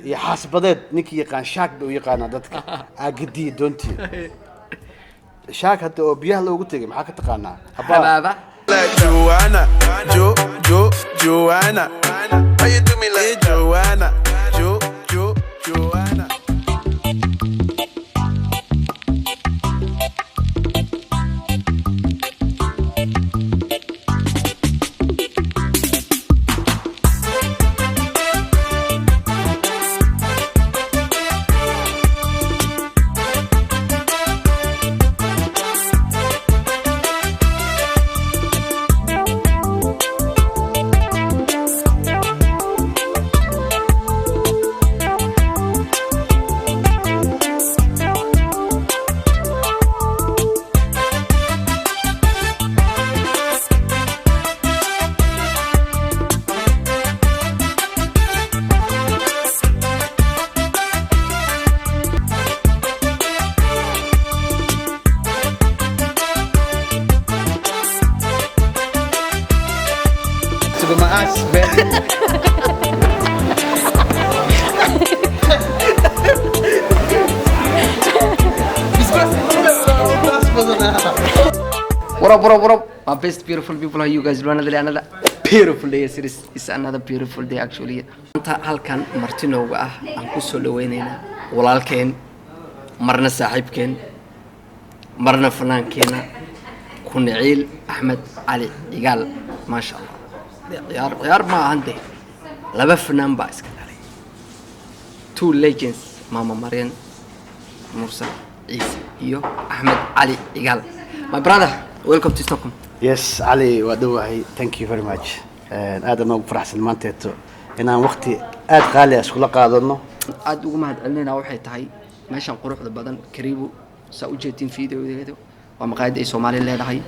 يا حاسبدت نيكي يقان شاك دو يقان دتك اجدي دونتي شاك حتى بيها لو قلت لك معاك تقانا حبابة like Joanna, Joanna. How you do me like Joanna, Joanna. Suka maas, Ben. What up? My best beautiful people, how you guys do another beautiful day. It's another beautiful day actually. Anta halkan martinowga ah aan ku soo dhaweynayna walaalkeen marna saaxiibkeen marna fanaankeenna Kuniciil Axmed Cali Igaal ma sha Allah ciyaar ma ahante laba fanaan baa iska dhalay two legends Mama Marian Musa Isa iyo Axmed Cali Igaal. My brother, welcome to Stockholm. Yes علي ودوهي thank you very much aad aan ugu faraxsan maanteeto inaan waqti aad qaali ah isku qaadano aad ugu mahad celinayna waxay tahay meeshan quruxda badan karibu saa u jeedin fiidiyodeeda waa maqaayad ay Soomaaliya leedahay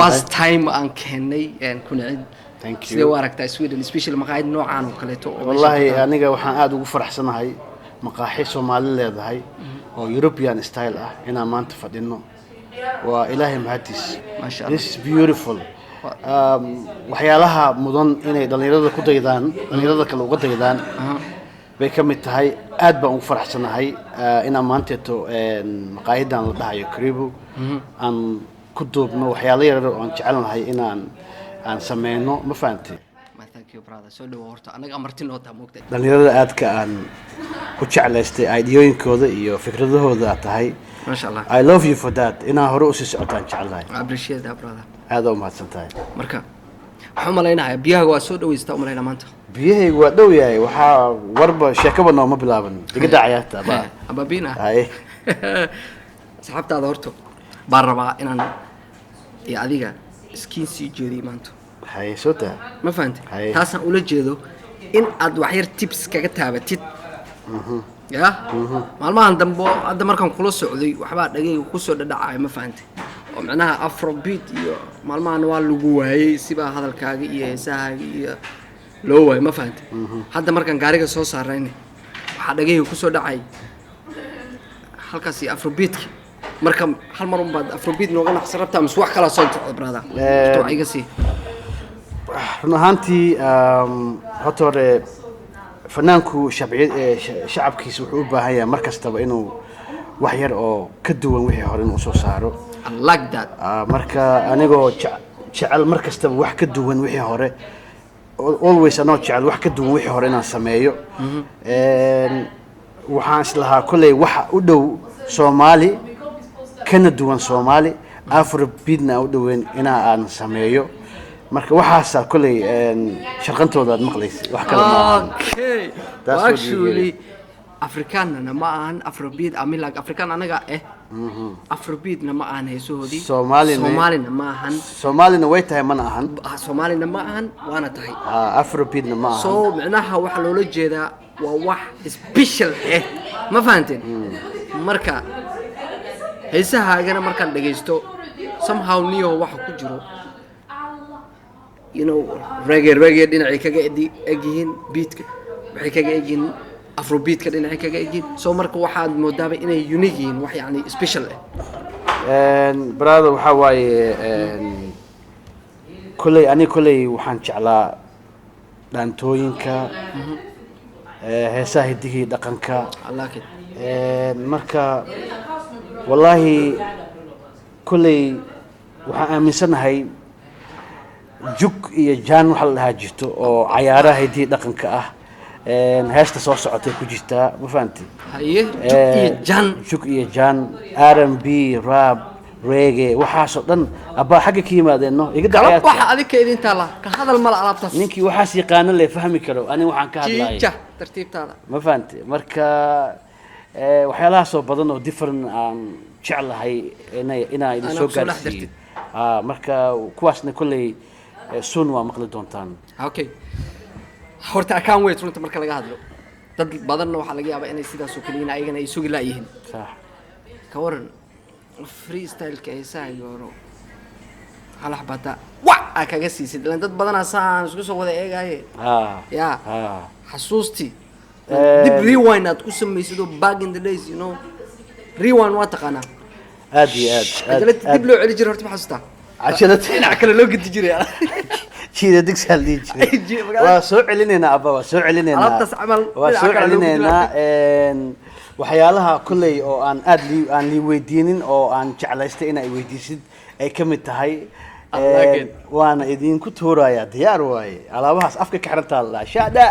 first time aan keenay Kuniciil thank you sidoo aragtay Sweden especially maqaayad noocan oo kale to wallahi aniga waxaan aad ugu faraxsanahay maqaaxi Soomaali leedahay oo European style ah inaan maanta fadhino waa ilaahay mahadis ma sha Allah this is beautiful waxyaalaha mudan inay dhalinyarada ku daydaan dhalinyarada kale uga daydaan bay ka mid tahay aad baan ugu faraxsanahay inaan maanteeto maqaayadan la dhahayo karibu aan ku duubno waxyaalo yar oo aan jecelnahay inaan sameeyno ma fahamtay thank you brother so dhaw horta anaga martin oo taa moogtay dhalinyarada aadka aan ku jeclaystay ideooyinkooda iyo fikradahooda tahay ما شاء الله I love you for that inaan hore u sii socotaan jecelahay I appreciate that brother aad u mahadsantahay marka waxaan maleynayaa biyaha waa soo dhaweystaa u maleynaa maanta biyahaygu waa dhow yahay waxaa warba sheekaba nooma bilaaban iga dhacayaata ababina haye saxaabtaada horto baan rabaa inaan iyo adiga iskiin sii jeediyo maanta haye soo taa ma fahantay taasaan ula jeedo in aad wax yar tips kaga taabatid ya maalmahan dambe hadda markaan kula socday waxbaa dhagayga ku soo dhadhacay ma fahantay oo macnaha afrobeat iyo maalmahan waa lagu waayay sibaa hadalkaaga iyo heesahaaga iyo loo waayay ma fahantay hadda markaan gaariga soo saarayna waxaa dhagayga ku soo dhacay halkaas iyo afrobeatka marka hal mar baad afrobeat nooga naqsan rabtaa mise wax kala soo socda brother waa iga sii run ahaantii horta hore fanaanku shacabkiisa wuxuu u baahan yahay mar kastaba inuu wax yar oo ka duwan wixii hore inuu soo saaro I like that marka anigoo jecel mar kastaba wax ka duwan wixii hore always anoo jecel wax ka duwan wixii hore inaan sameeyo waxaan islahaa kolley waxa u dhow Soomaali kana duwan Soomaali afrobeatna u dhoweyn inaan sameeyo marka waxaas kolley sharqantooda aad maqlaysay wax kale ma okay actually Afrikaanna ma ahan afrobeat amilag Afrikaan anaga afrobeatna ma ahan heesoodii Soomaalina ma ahan Soomaalina way tahay mana ahan Soomaalina ma ahan waana tahay afrobeatna ma ahan so macnaha waxa loola jeedaa waa wax special ma fahanteen marka heesahaagana markaan dhageysto somehow niyo waxa ku jiro you know reggae dhinacay kaga egyihiin beatka waxay kaga egyihiin afrobeatka dhinacay kaga egyihiin soo marka waxaad moodaaba inay unique yihiin wax yani special brother waxa waaye kolley waxaan jeclaa dhaantooyinka heesaha hidigii dhaqanka الله كده marka wallahi kulley waxaan aaminsanahay jug iyo jaan waxa la dhahaa jirto oo cayaaraha hidigii dhaqanka ah heesta soo socotay ku jirtaa ma fahanti هي جوكي جان jug iyo jaan R&B rap reggae waxaasoo dhan abbaa xagga ka yimaadeenno iga قلب dacayaadka واحد هذيك إذا أنت لا كهذا الملأ على بتص ninkii waxaas yaqaano le fahmi karo aniga waxaan ka hadlaayay جيجا ترتيب هذا ma fahanti marka waxyaalahaasoo badan oo different aan jeclahay inaa idin Anaa soo kusoo dhex gaarsiiyo dartid. marka kuwaasna kolley soon waa maqli doontaan اوكي horta akaan weyd runta marka laga hadlo dad badanna waxaa laga yaabaa inay sidaas oo kaliya ayagana ay sugi laayihiin sax ka waran freestyle-ka heesaha iyo horo halax bata waa kaga siisid ilaan dad badanaa saan isku soo wada eegaaye ha yaa ha xasuustii dib rewind aad ku samaysid oo back in the days you know rewind waa taqaanaa aad iyo aad cajalad dib loo celi jiray horta ma xasuustaa cajalad dhinac kale loo gedi jiray jiida digsaal dhihi jiray waa soo celinaynaa abba waa soo celinaynaa Alaabtaas camal waa dhinaca soo kale loo celinaynaa waxyaalaha kolley oo aan aad lii weydiinin oo aan jeclaystay inaa weydiisid ay ka mid tahay Laakiin waana idinku tuurayaa diyaar waaye alaabahaas afka ka xirantaa la shaada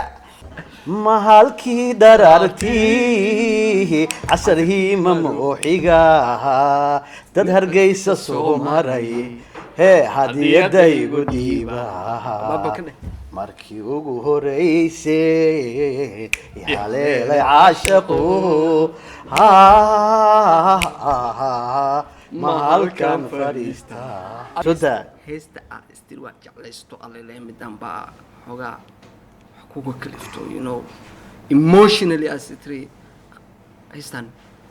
mahalkii daraartii casarhii mamooxiga dad hargeysa soo maray hee hadiyadaygu dhiiba Baba ka dheh. markii ugu horeysay haleelay caashaqu mahalkan fadhiista soda heesta ah istil waa jeclaysto alle le midaan baa xogaa wax kuga kalifto you know emotionally as it really heestan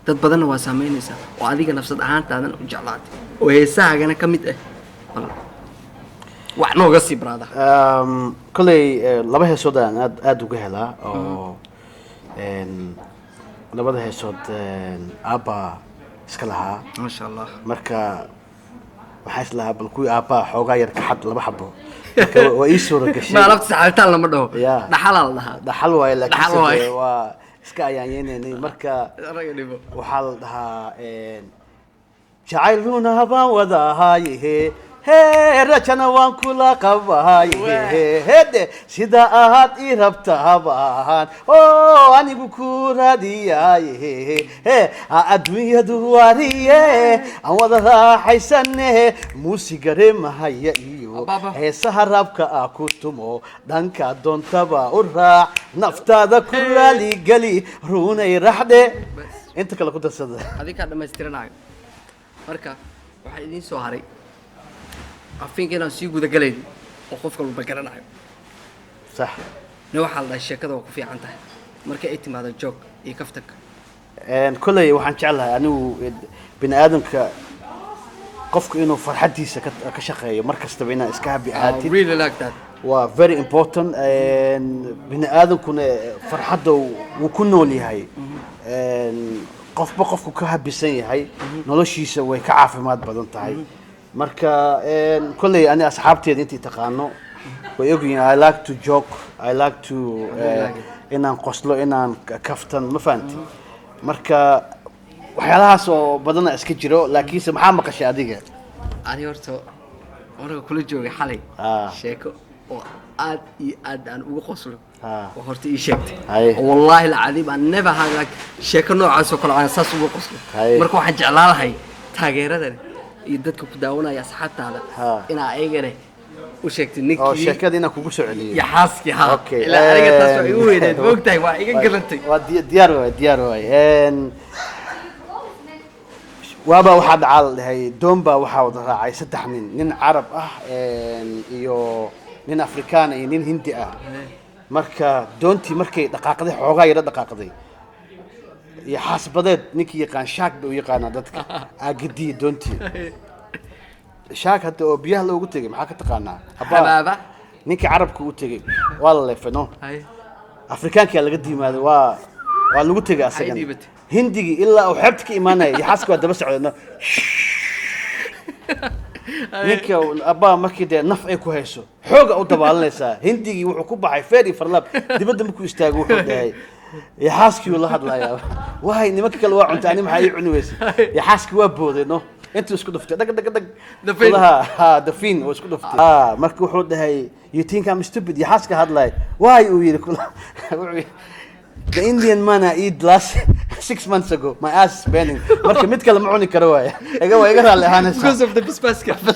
dad badanna waa saameynaysaa oo adiga nafsad ahaantaadan u jeclaatay oo heesahaagana ka mid ah bal wax nooga sii braada kolley laba heesood aan aad uga helaa oo labada heesood aabba iska lahaa maasha allah marka waxaa is lahaa bal kuwii aabbaa xoogaa yar ka xad laba xabo marka waa ii suura gashay ma alabta saxaabtaan lama dhaho Yeah. dhaxalaa la dhahaa dhaxal waaye Dhaxal waaye. laakiin waa iska ayaanyeynay marka raga dhibo waxaa la dhahaa jacayluna baan wada ahaaye hee rajana waan kula qabaaye hede sida ahaad ii rabtaabaan oo anigu ku raadiyaaye he adduunyadu waariye aan wada raaxaysane muusigare mahaya iyo Ababa. heesaha raabka ah ku tumo dhanka doontaba u raac naftaada ku raaligeli runay raxdhe inta kale ku darsada adikaa dhammaystiranaayo marka waxaa idiin soo haray afinka inaan sii gudagalayn oo qof kalba garanayo sax ne waxaa la dhahay sheekada waa ku fiican tahay marka ay timaado joog iyo kaftanka kolley waxaan jeclahay anigu bini aadamka qofku inuu farxadiisa ka shaqeeyo mar kastaba inaad iska habi ahaatid really like that waa very important bini aadamkuna farxadda wuu ku nool yahay qofba qofku ka habisan yahay noloshiisa way ka caafimaad badan tahay marka kolley ani asxaabteeda intii taqaano way ogyihiin I like to joke I like to inaan qoslo inaan kaftan ma fahanti marka waxyaalahaas oo badana iska jiro laakiinse maxaa maqashay adiga ani horta anaga kula joogay xalay Ah. sheeko oo aad iyo aad aan ugu qoslo Ah. oo horta ii sheegtay Haye. oo wallaahi alcadiim aan never had like sheeko noocaas oo kale aan saas ugu qoslo Haye. marka waxaan jeclaan lahay taageeradan iyo dadka ku daawanaya asxaabtaada Ah. inaa ayagana u sheegtay oo ninkii sheekada inaan kugu soo celiyo iyo xaaskii haa Okay. ilaa aniga taas waa igu weyneed ma ogtahay waa iga garantay waa diyaar waay diyaar waay waaba waxaa dhacaa la dhahay doomba waxaa wada raacay saddex nin carab ah iyo nin afrikaan iyo nin hindi ah marka doontii markay dhaqaaqday xoogaa yara dhaqaaqday iyo xaasbadeed ninkii yaqaan shaak buu yaqaanaa dadka aagadiya doontii shaak hadda oo biyaha loogu tegay maxaa ka taqaanaa Habaaba. ninkii carabka u tegay waa la leefay no Haye. afrikaanka laga diimaaday waa lagu tegay asagana dhibatay. hindigii ilaa uu xeebta ka imaanaya iyo xaaska waa daba socdeen ninka abbaa markii dee naf ay ku hayso xooga u dabaalanaysaa hindigii wuxuu ku baxay feer iyo farlaab dibadda markuu istaago wuxuu dhahay يا حاسكي والله هاد لا يا واي نمك كل واحد تاني ما حيعني ويس يا حاسكي وابودي نو انت اسكو دفت دق دق دق دفين ها دفين واسكو دفت مركو حود هي you think I'm stupid يا حاسكي هاد لا واي وير كل the Indian man I eat last 6 months ago my ass is burning مركو متكلم معوني كروايه ايغا ايغا اللي هانس because of the bispaska بس